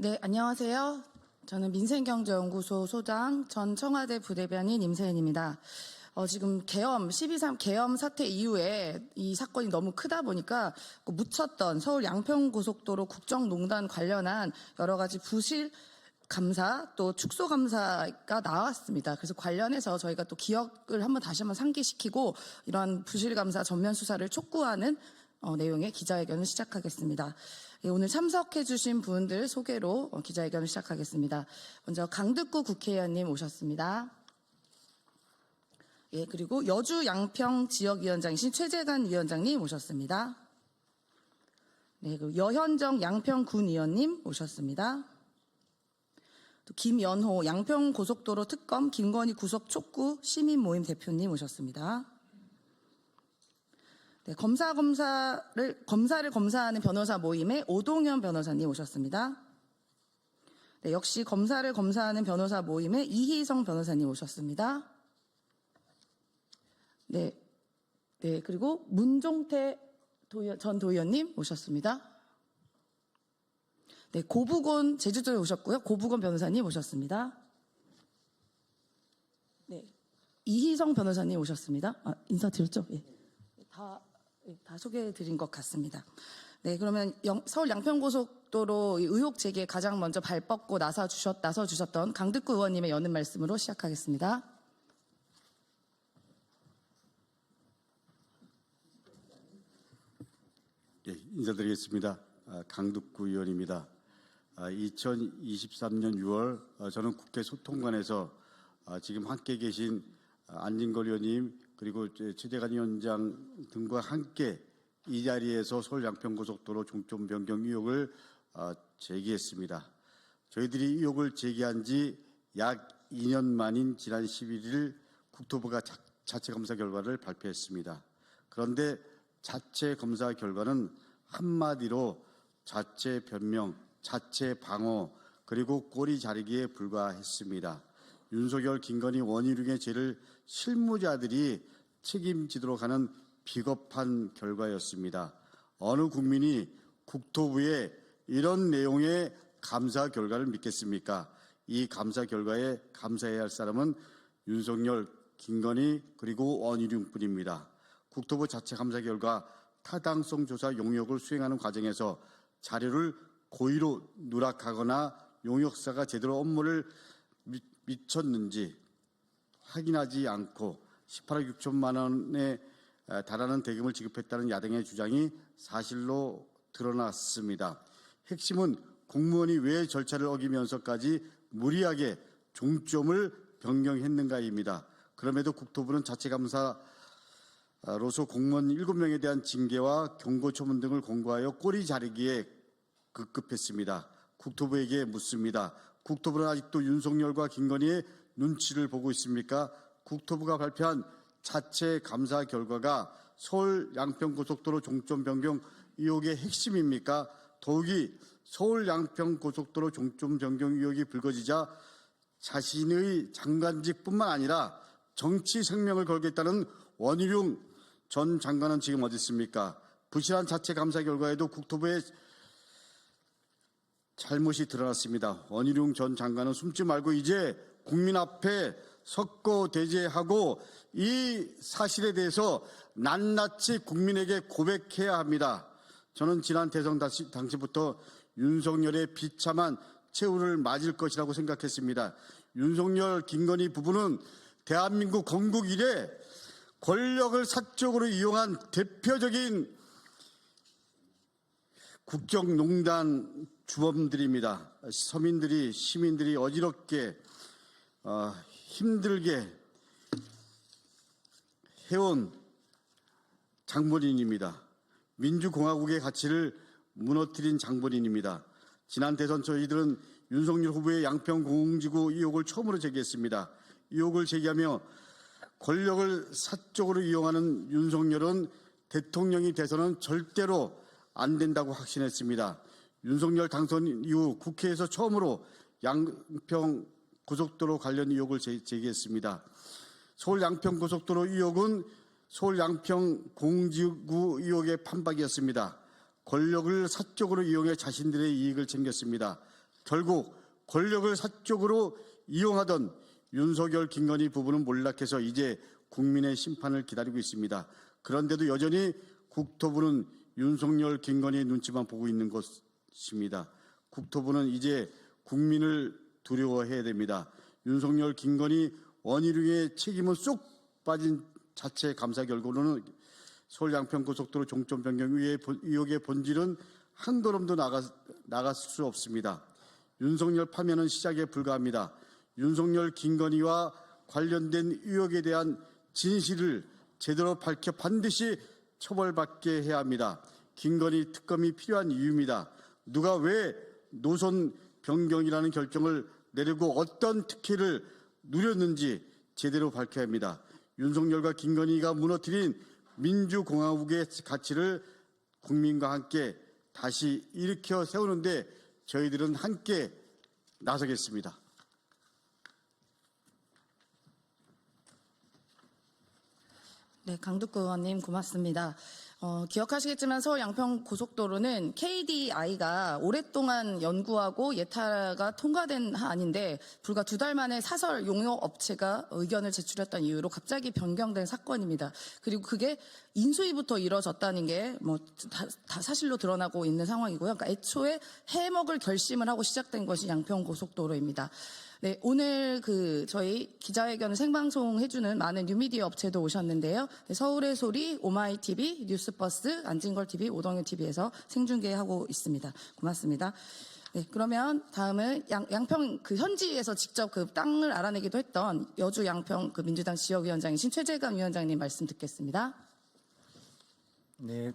네, 안녕하세요. 저는 민생경제연구소 소장 전 청와대 부대변인 임세은입니다. 지금 12.3 계엄 사태 이후에 이 사건이 너무 크다 보니까 묻혔던 서울 양평고속도로 국정농단 관련한 여러 가지 부실 감사 또 축소 감사가 나왔습니다. 그래서 관련해서 저희가 또 기억을 다시 한번 상기시키고 이러한 부실 감사 전면 수사를 촉구하는 내용의 기자회견을 시작하겠습니다. 오늘 참석해 주신 분들 소개로 기자회견을 시작하겠습니다. 먼저 강득구 국회의원님 오셨습니다. 예, 그리고 여주 양평 지역위원장이신 최재관 위원장님 오셨습니다. 네, 그리고 여현정 양평군의원님 오셨습니다. 또 김연호 양평고속도로 특검 김건희 구속 촉구 시민모임 대표님 오셨습니다. 네, 검사를 검사하는 변호사 모임의 오동현 변호사님 오셨습니다. 네, 역시 검사를 검사하는 변호사 모임의 이희성 변호사님 오셨습니다. 네, 그리고 문종태 전 도의원님 오셨습니다. 네, 고부곤 제주도에 오셨고요. 고부곤 변호사님 오셨습니다. 네, 이희성 변호사님 오셨습니다. 인사드렸죠? 예. 다 소개해드린 것 같습니다. 네, 그러면 서울 양평고속도로 의혹 제기에 가장 먼저 발 뻗고 나서 주셨던 강득구 의원님의 여는 말씀으로 시작하겠습니다. 예, 인사드리겠습니다. 강득구 의원입니다. 2023년 6월 저는 국회 소통관에서 지금 함께 계신 안진걸 의원님 그리고 최재관 위원장 등과 함께 이 자리에서 서울 양평고속도로 종점 변경 의혹을 제기했습니다. 저희들이 의혹을 제기한 지 약 2년 만인 지난 11일 국토부가 자체 검사 결과를 발표했습니다. 그런데 자체 검사 결과는 한마디로 자체 변명, 자체 방어, 그리고 꼬리 자르기에 불과했습니다. 윤석열, 김건희, 원희룡의 죄를 실무자들이 책임지도록 하는 비겁한 결과였습니다. 어느 국민이 국토부의 이런 내용의 감사 결과를 믿겠습니까? 이 감사 결과에 감사해야 할 사람은 윤석열, 김건희 그리고 원희룡뿐입니다. 국토부 자체 감사 결과 타당성 조사 용역을 수행하는 과정에서 자료를 고의로 누락하거나 용역사가 제대로 업무를 미쳤는지 확인하지 않고 18억 6천만 원에 달하는 대금을 지급했다는 야당의 주장이 사실로 드러났습니다. 핵심은 공무원이 왜 절차를 어기면서까지 무리하게 종점을 변경했는가입니다. 그럼에도 국토부는 자체감사로서 공무원 7명에 대한 징계와 경고초문 등을 공고하여 꼬리 자르기에 급급했습니다. 국토부에게 묻습니다. 국토부는 아직도 윤석열과 김건희의 눈치를 보고 있습니까? 국토부가 발표한 자체 감사 결과가 서울 양평고속도로 종점 변경 의혹의 핵심입니까? 더욱이 서울 양평고속도로 종점 변경 의혹이 불거지자 자신의 장관직뿐만 아니라 정치 생명을 걸겠다는 원희룡 전 장관은 지금 어디 있습니까? 부실한 자체 감사 결과에도 국토부의 잘못이 드러났습니다. 원희룡 전 장관은 숨지 말고 이제 국민 앞에 석고 대죄하고 이 사실에 대해서 낱낱이 국민에게 고백해야 합니다. 저는 지난 대선 당시부터 윤석열의 비참한 최후를 맞을 것이라고 생각했습니다. 윤석열, 김건희 부부는 대한민국 건국 이래 권력을 사적으로 이용한 대표적인 국정농단 주범들입니다. 서민들이, 시민들이 어지럽게 힘들게 해온 장본인입니다. 민주공화국의 가치를 무너뜨린 장본인입니다. 지난 대선 저희들은 윤석열 후보의 양평공지구 의혹을 처음으로 제기했습니다. 의혹을 제기하며 권력을 사적으로 이용하는 윤석열은 대통령이 돼서는 절대로 안 된다고 확신했습니다. 윤석열 당선 이후 국회에서 처음으로 양평 고속도로 관련 의혹을 제기했습니다. 서울 양평고속도로 의혹은 서울 양평 공지구 의혹의 판박이었습니다. 권력을 사적으로 이용해 자신들의 이익을 챙겼습니다. 결국 권력을 사적으로 이용하던 윤석열, 김건희 부부는 몰락해서 이제 국민의 심판을 기다리고 있습니다. 그런데도 여전히 국토부는 윤석열, 김건희의 눈치만 보고 있는 것입니다. 국토부는 이제 국민을 두려워해야 됩니다. 윤석열, 김건희, 원희룡의 책임은 쏙 빠진 자체 감사 결과로는 서울 양평고속도로 종점 변경 의혹의 본질은 한 걸음도 나갔을 수 없습니다. 윤석열 파면은 시작에 불과합니다. 윤석열, 김건희와 관련된 의혹에 대한 진실을 제대로 밝혀 반드시 처벌받게 해야 합니다. 김건희 특검이 필요한 이유입니다. 누가 왜 노선 변경이라는 결정을 내리고 어떤 특혜를 누렸는지 제대로 밝혀야 합니다. 윤석열과 김건희가 무너뜨린 민주공화국의 가치를 국민과 함께 다시 일으켜 세우는데 저희들은 함께 나서겠습니다. 네, 강두구 의원님 고맙습니다. 기억하시겠지만 서울 양평 고속도로는 KDI가 오랫동안 연구하고 예타가 통과된 한인데 불과 2달 만에 사설 용역 업체가 의견을 제출했다는 이유로 갑자기 변경된 사건입니다. 그리고 그게 인수위부터 이뤄졌다는 게 다 사실로 드러나고 있는 상황이고요. 그러니까 애초에 해먹을 결심을 하고 시작된 것이 양평 고속도로입니다. 네, 오늘 저희 기자회견을 생방송 해주는 많은 뉴미디어 업체도 오셨는데요. 네, 서울의 소리, 오마이TV, 뉴스버스, 안진걸TV, 오동현TV에서 생중계하고 있습니다. 고맙습니다. 네, 그러면 다음은 양평 현지에서 직접 땅을 알아내기도 했던 여주 양평 민주당 지역위원장이신 최재감 위원장님 말씀 듣겠습니다. 네,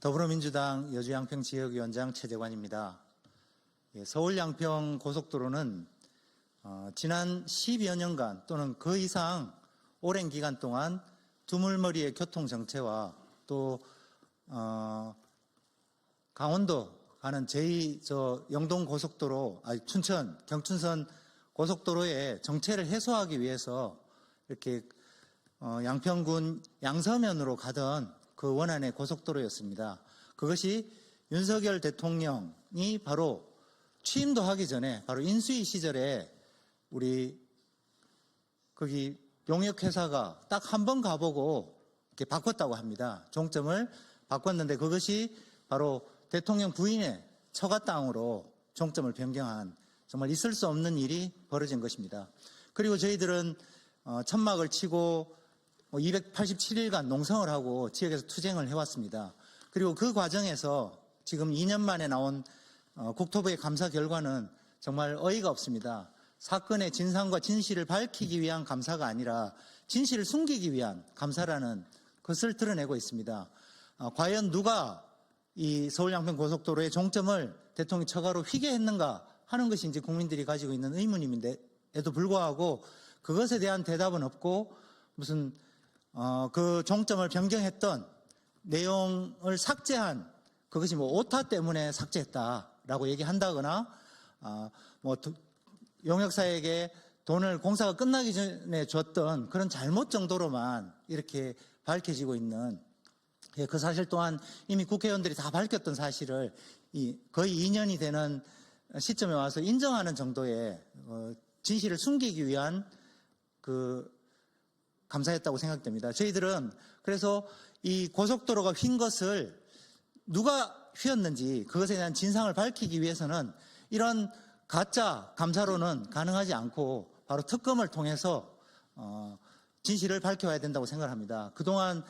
더불어민주당 여주 양평 지역위원장 최재관입니다. 서울 양평 고속도로는 지난 10여 년간 또는 그 이상 오랜 기간 동안 두물머리의 교통 정체와 또 강원도 가는 영동 고속도로, 춘천 경춘선 고속도로의 정체를 해소하기 위해서 이렇게 양평군 양서면으로 가던 그 원안의 고속도로였습니다. 그것이 윤석열 대통령이 바로 취임도 하기 전에 바로 인수위 시절에 우리 거기 용역회사가 딱 한 번 가보고 이렇게 바꿨다고 합니다. 종점을 바꿨는데 그것이 바로 대통령 부인의 처가 땅으로 종점을 변경한 정말 있을 수 없는 일이 벌어진 것입니다. 그리고 저희들은 천막을 치고 287일간 농성을 하고 지역에서 투쟁을 해왔습니다. 그리고 그 과정에서 지금 2년 만에 나온 국토부의 감사 결과는 정말 어이가 없습니다. 사건의 진상과 진실을 밝히기 위한 감사가 아니라 진실을 숨기기 위한 감사라는 것을 드러내고 있습니다. 과연 누가 이 서울 양평 고속도로의 종점을 대통령 처가로 휘게 했는가 하는 것이 이제 국민들이 가지고 있는 의문임에도 불구하고 그것에 대한 대답은 없고 무슨 그 종점을 변경했던 내용을 삭제한 그것이 오타 때문에 삭제했다라고 얘기한다거나 용역사에게 돈을 공사가 끝나기 전에 줬던 그런 잘못 정도로만 이렇게 밝혀지고 있는 그 사실 또한 이미 국회의원들이 다 밝혔던 사실을 거의 2년이 되는 시점에 와서 인정하는 정도의 진실을 숨기기 위한 감사였다고 생각됩니다. 저희들은 그래서 이 고속도로가 휜 것을 누가 휘었는지 그것에 대한 진상을 밝히기 위해서는 이런 가짜 감사로는 가능하지 않고 바로 특검을 통해서 진실을 밝혀야 된다고 생각합니다. 그동안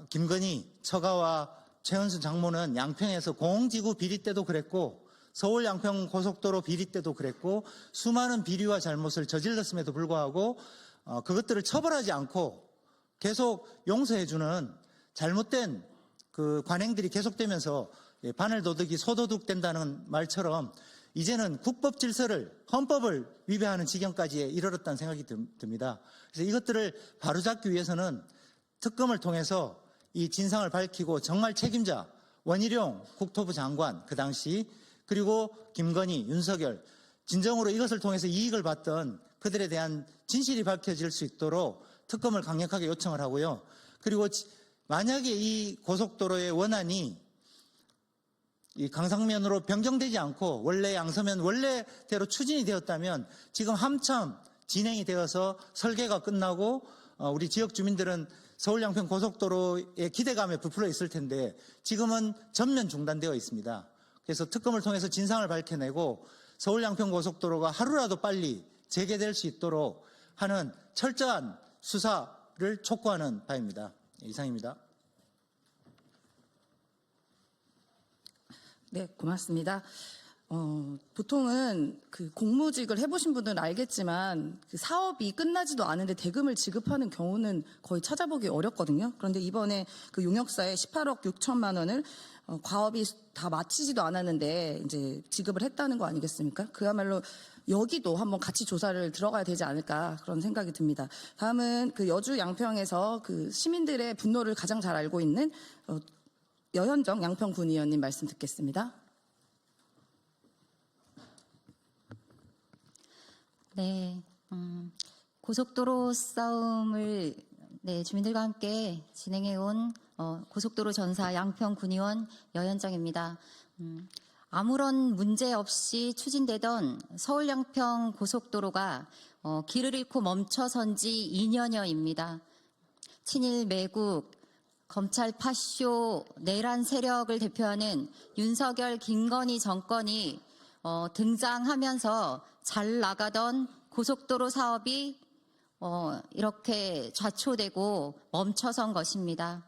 김건희 처가와 최은순 장모는 양평에서 공지구 비리 때도 그랬고 서울 양평 고속도로 비리 때도 그랬고 수많은 비리와 잘못을 저질렀음에도 불구하고 그것들을 처벌하지 않고 계속 용서해주는 잘못된 그 관행들이 계속되면서 바늘 도둑이 소도둑 된다는 말처럼 이제는 국법 질서를 헌법을 위배하는 지경까지 이르렀다는 생각이 듭니다. 그래서 이것들을 바로잡기 위해서는 특검을 통해서 이 진상을 밝히고 정말 책임자 원희룡 국토부 장관 그 당시 그리고 김건희, 윤석열 진정으로 이것을 통해서 이익을 봤던 그들에 대한 진실이 밝혀질 수 있도록 특검을 강력하게 요청을 하고요. 그리고 만약에 이 고속도로의 원안이 이 강상면으로 변경되지 않고 원래 양서면 원래대로 추진이 되었다면 지금 한참 진행이 되어서 설계가 끝나고 우리 지역 주민들은 서울 양평 고속도로의 기대감에 부풀어 있을 텐데 지금은 전면 중단되어 있습니다. 그래서 특검을 통해서 진상을 밝혀내고 서울 양평 고속도로가 하루라도 빨리 재개될 수 있도록 하는 철저한 수사를 촉구하는 바입니다. 이상입니다. 네, 고맙습니다. 보통은 그 공무직을 해보신 분들은 알겠지만 그 사업이 끝나지도 않은데 대금을 지급하는 경우는 거의 찾아보기 어렵거든요. 그런데 이번에 그 용역사에 18억 6천만 원을 과업이 다 마치지도 않았는데 이제 지급을 했다는 거 아니겠습니까? 그야말로 여기도 한번 같이 조사를 들어가야 되지 않을까 그런 생각이 듭니다. 다음은 그 여주 양평에서 그 시민들의 분노를 가장 잘 알고 있는 여현정 양평군의원님 말씀 듣겠습니다. 네, 고속도로 싸움을 주민들과 함께 진행해온 고속도로 전사 양평군의원 여현정입니다. 아무런 문제 없이 추진되던 서울 양평 고속도로가 길을 잃고 멈춰선 지 2년여입니다. 친일 매국, 검찰 파쇼, 내란 세력을 대표하는 윤석열, 김건희 정권이 등장하면서 잘 나가던 고속도로 사업이 이렇게 좌초되고 멈춰선 것입니다.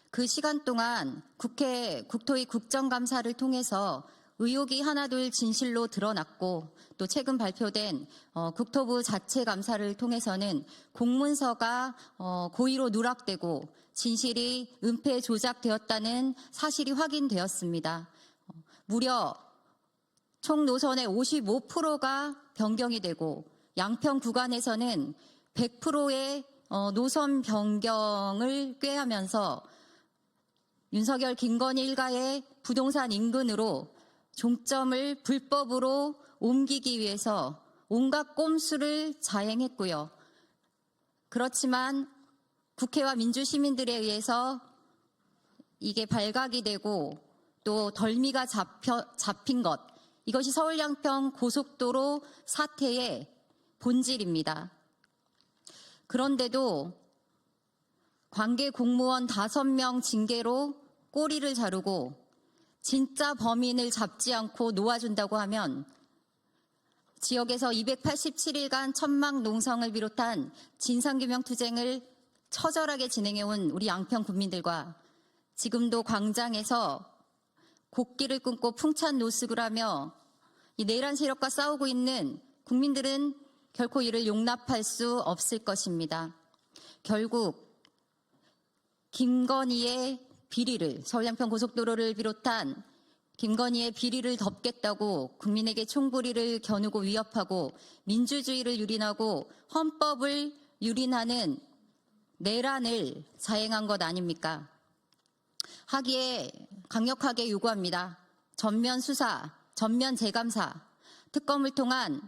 그 시간 동안 국회 국토위 국정감사를 통해서 의혹이 하나둘 진실로 드러났고 또 최근 발표된 국토부 자체 감사를 통해서는 공문서가 고의로 누락되고 진실이 은폐 조작되었다는 사실이 확인되었습니다. 무려 총 노선의 55%가 변경이 되고 양평 구간에서는 100%의 노선 변경을 꾀하면서 윤석열, 김건희 일가의 부동산 인근으로 종점을 불법으로 옮기기 위해서 온갖 꼼수를 자행했고요. 그렇지만 국회와 민주시민들에 의해서 이게 발각이 되고 또 덜미가 잡힌 것, 이것이 서울 양평 고속도로 사태의 본질입니다. 그런데도 관계 공무원 5명 징계로 꼬리를 자르고 진짜 범인을 잡지 않고 놓아준다고 하면 지역에서 287일간 천막 농성을 비롯한 진상규명 투쟁을 처절하게 진행해온 우리 양평 국민들과 지금도 광장에서 곡기를 끊고 풍찬 노숙을 하며 이 내란 세력과 싸우고 있는 국민들은 결코 이를 용납할 수 없을 것입니다. 결국 김건희의 비리를, 서울 양평 고속도로를 비롯한 김건희의 비리를 덮겠다고 국민에게 총부리를 겨누고 위협하고 민주주의를 유린하고 헌법을 유린하는 내란을 자행한 것 아닙니까? 하기에 강력하게 요구합니다. 전면 수사, 전면 재감사, 특검을 통한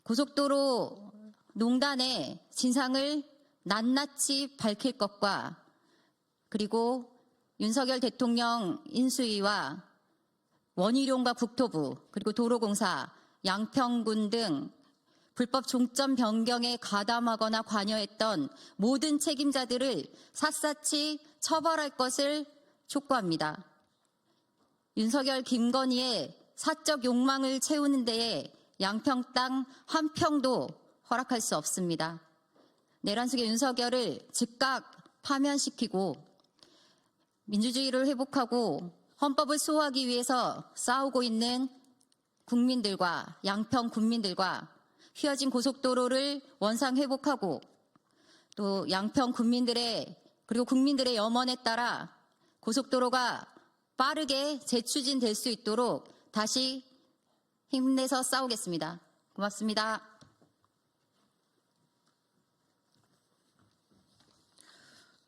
고속도로 농단의 진상을 낱낱이 밝힐 것과 그리고 윤석열 대통령 인수위와 원희룡과 국토부 그리고 도로공사, 양평군 등 불법 종점 변경에 가담하거나 관여했던 모든 책임자들을 샅샅이 처벌할 것을 촉구합니다. 윤석열, 김건희의 사적 욕망을 채우는 데에 양평 땅 한 평도 허락할 수 없습니다. 내란 속의 윤석열을 즉각 파면시키고 민주주의를 회복하고 헌법을 수호하기 위해서 싸우고 있는 국민들과 양평 국민들과 휘어진 고속도로를 원상 회복하고 또 양평 국민들의 그리고 국민들의 염원에 따라 고속도로가 빠르게 재추진될 수 있도록 다시 힘내서 싸우겠습니다. 고맙습니다.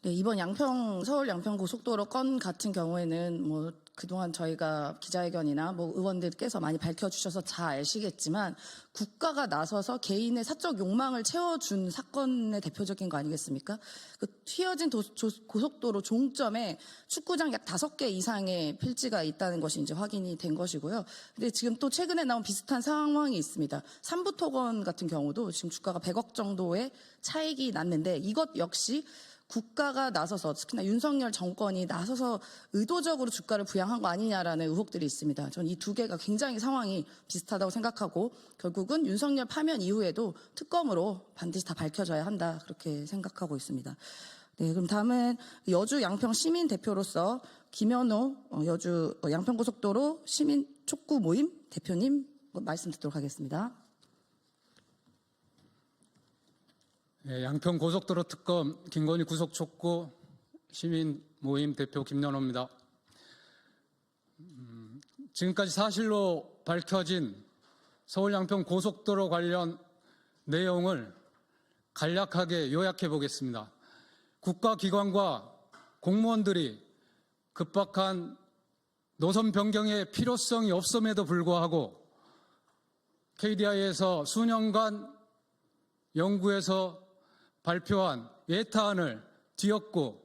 네, 이번 서울 양평 고속도로 건 같은 경우에는 그동안 저희가 기자회견이나 뭐 의원들께서 많이 밝혀주셔서 잘 아시겠지만 국가가 나서서 개인의 사적 욕망을 채워준 사건의 대표적인 거 아니겠습니까? 그 휘어진 고속도로 종점에 축구장 약 5개 이상의 필지가 있다는 것이 이제 확인이 된 것이고요. 근데 지금 또 최근에 나온 비슷한 상황이 있습니다. 삼부토건 같은 경우도 지금 주가가 100억 정도의 차익이 났는데 이것 역시 국가가 나서서 특히나 윤석열 정권이 나서서 의도적으로 주가를 부양한 거 아니냐라는 의혹들이 있습니다. 저는 이 두 개가 굉장히 상황이 비슷하다고 생각하고 결국은 윤석열 파면 이후에도 특검으로 반드시 다 밝혀져야 한다 그렇게 생각하고 있습니다. 네, 그럼 다음은 여주 양평 시민 대표로서 김현호 여주 양평고속도로 시민 촉구 모임 대표님 말씀 듣도록 하겠습니다. 네, 양평 고속도로 특검 김건희 구속 촉구 시민 모임 대표 김연호입니다. 지금까지 사실로 밝혀진 서울 양평 고속도로 관련 내용을 간략하게 요약해 보겠습니다. 국가기관과 공무원들이 급박한 노선 변경의 필요성이 없음에도 불구하고 KDI에서 수년간 연구해서 발표한 예타안을 뒤엎고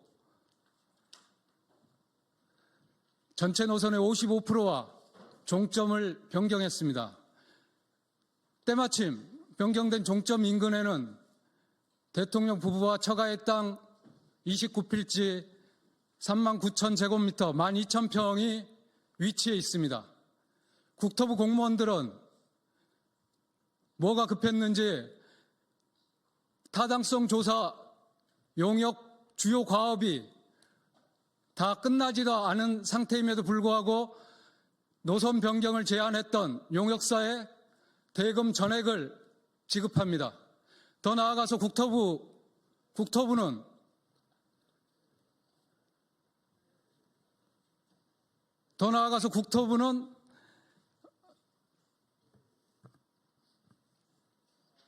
전체 노선의 55%와 종점을 변경했습니다. 때마침 변경된 종점 인근에는 대통령 부부와 처가의 땅 29필지 39,000제곱미터 12,000평이 위치해 있습니다. 국토부 공무원들은 뭐가 급했는지 타당성 조사 용역 주요 과업이 다 끝나지도 않은 상태임에도 불구하고 노선 변경을 제안했던 용역사에 대금 전액을 지급합니다. 더 나아가서 국토부는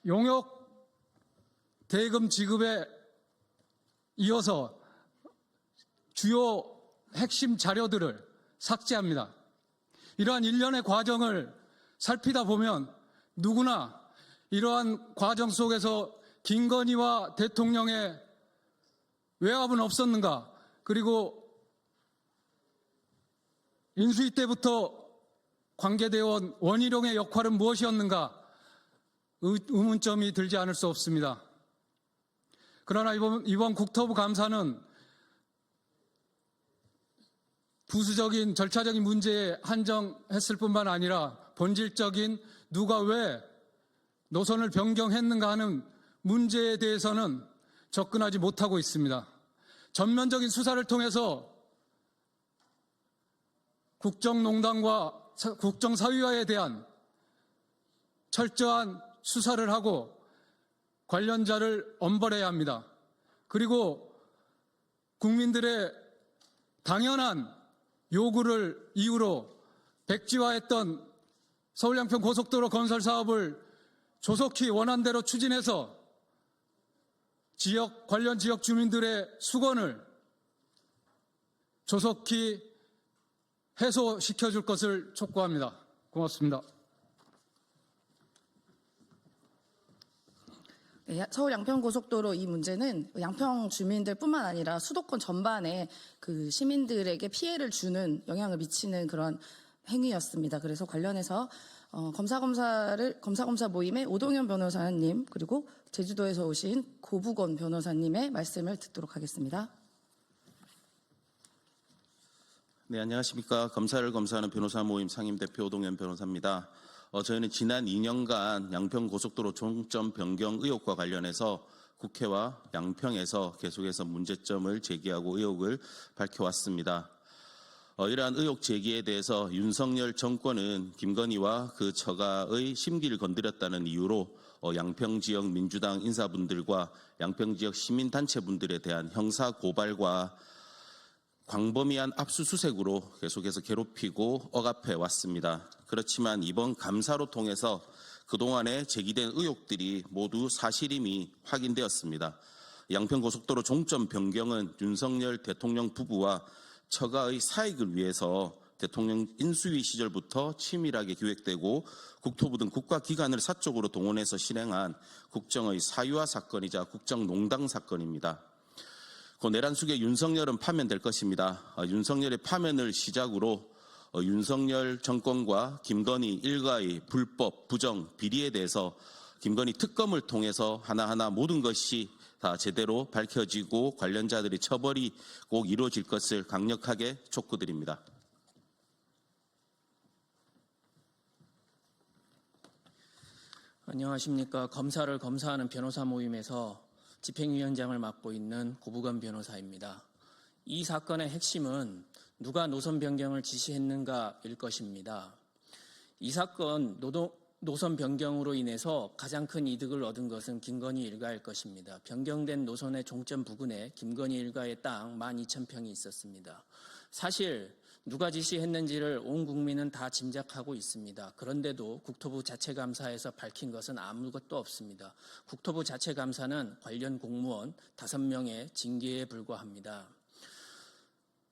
용역 대금 지급에 이어서 주요 핵심 자료들을 삭제합니다. 이러한 일련의 과정을 살피다 보면 누구나 이러한 과정 속에서 김건희와 대통령의 외압은 없었는가, 그리고 인수위 때부터 관계되어 온 원희룡의 역할은 무엇이었는가 의문점이 들지 않을 수 없습니다. 그러나 이번 국토부 감사는 부수적인 절차적인 문제에 한정했을 뿐만 아니라 본질적인 누가 왜 노선을 변경했는가 하는 문제에 대해서는 접근하지 못하고 있습니다. 전면적인 수사를 통해서 국정농단과 국정사위화에 대한 철저한 수사를 하고 관련자를 엄벌해야 합니다. 그리고 국민들의 당연한 요구를 이유로 백지화했던 서울 양평 고속도로 건설 사업을 조속히 원안대로 추진해서 관련 지역 주민들의 수건을 조속히 해소시켜줄 것을 촉구합니다. 고맙습니다. 네, 서울 양평고속도로 이 문제는 양평 주민들뿐만 아니라 수도권 전반에 그 시민들에게 피해를 주는 영향을 미치는 그런 행위였습니다. 그래서 관련해서 검사 모임의 오동현 변호사님 그리고 제주도에서 오신 고부건 변호사님의 말씀을 듣도록 하겠습니다. 네, 안녕하십니까. 검사를 검사하는 변호사 모임 상임대표 오동현 변호사입니다. 저희는 지난 2년간 양평 고속도로 종점 변경 의혹과 관련해서 국회와 양평에서 계속해서 문제점을 제기하고 의혹을 밝혀왔습니다. 이러한 의혹 제기에 대해서 윤석열 정권은 김건희와 그 처가의 심기를 건드렸다는 이유로 양평 지역 민주당 인사분들과 양평 지역 시민단체분들에 대한 형사 고발과 광범위한 압수수색으로 계속해서 괴롭히고 억압해 왔습니다. 그렇지만 이번 감사로 통해서 그동안에 제기된 의혹들이 모두 사실임이 확인되었습니다. 양평고속도로 종점 변경은 윤석열 대통령 부부와 처가의 사익을 위해서 대통령 인수위 시절부터 치밀하게 기획되고 국토부 등 국가기관을 사적으로 동원해서 실행한 국정의 사유화 사건이자 국정농단 사건입니다. 곧 내란 속에 윤석열은 파면될 것입니다. 윤석열의 파면을 시작으로 윤석열 정권과 김건희 일가의 불법, 부정, 비리에 대해서 김건희 특검을 통해서 하나하나 모든 것이 다 제대로 밝혀지고 관련자들의 처벌이 꼭 이루어질 것을 강력하게 촉구드립니다. 안녕하십니까. 검사를 검사하는 변호사 모임에서 집행위원장을 맡고 있는 고부건 변호사입니다. 이 사건의 핵심은 누가 노선 변경을 지시했는가일 것입니다. 이 사건 노선 변경으로 인해서 가장 큰 이득을 얻은 것은 김건희 일가일 것입니다. 변경된 노선의 종점 부근에 김건희 일가의 땅 12,000평이 있었습니다. 사실 누가 지시했는지를 온 국민은 다 짐작하고 있습니다. 그런데도 국토부 자체감사에서 밝힌 것은 아무것도 없습니다. 국토부 자체감사는 관련 공무원 5명의 징계에 불과합니다.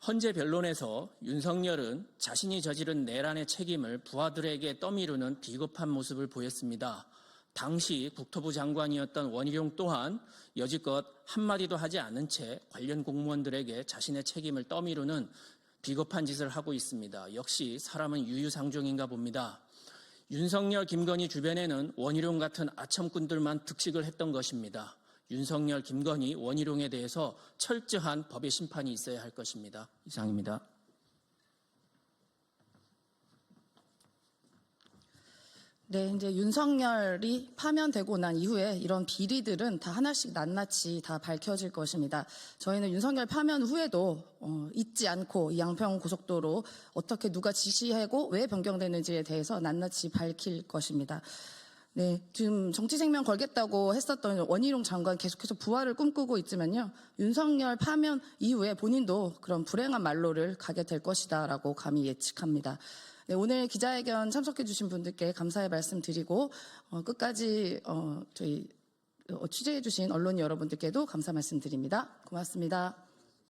헌재 변론에서 윤석열은 자신이 저지른 내란의 책임을 부하들에게 떠미루는 비겁한 모습을 보였습니다. 당시 국토부 장관이었던 원희룡 또한 여지껏 한마디도 하지 않은 채 관련 공무원들에게 자신의 책임을 떠미루는 비겁한 짓을 하고 있습니다. 역시 사람은 유유상종인가 봅니다. 윤석열, 김건희 주변에는 원희룡 같은 아첨꾼들만 득식을 했던 것입니다. 윤석열, 김건희, 원희룡에 대해서 철저한 법의 심판이 있어야 할 것입니다. 이상입니다. 네, 이제 윤석열이 파면되고 난 이후에 이런 비리들은 다 하나씩 낱낱이 다 밝혀질 것입니다. 저희는 윤석열 파면 후에도 잊지 않고 이 양평 고속도로 어떻게 누가 지시하고 왜 변경되는지에 대해서 낱낱이 밝힐 것입니다. 네, 지금 정치생명 걸겠다고 했었던 원희룡 장관 계속해서 부활을 꿈꾸고 있지만요. 윤석열 파면 이후에 본인도 그런 불행한 말로를 가게 될 것이다라고 감히 예측합니다. 네, 오늘 기자회견 참석해 주신 분들께 감사의 말씀 드리고 끝까지 저희 취재해 주신 언론 여러분들께도 감사 말씀 드립니다. 고맙습니다.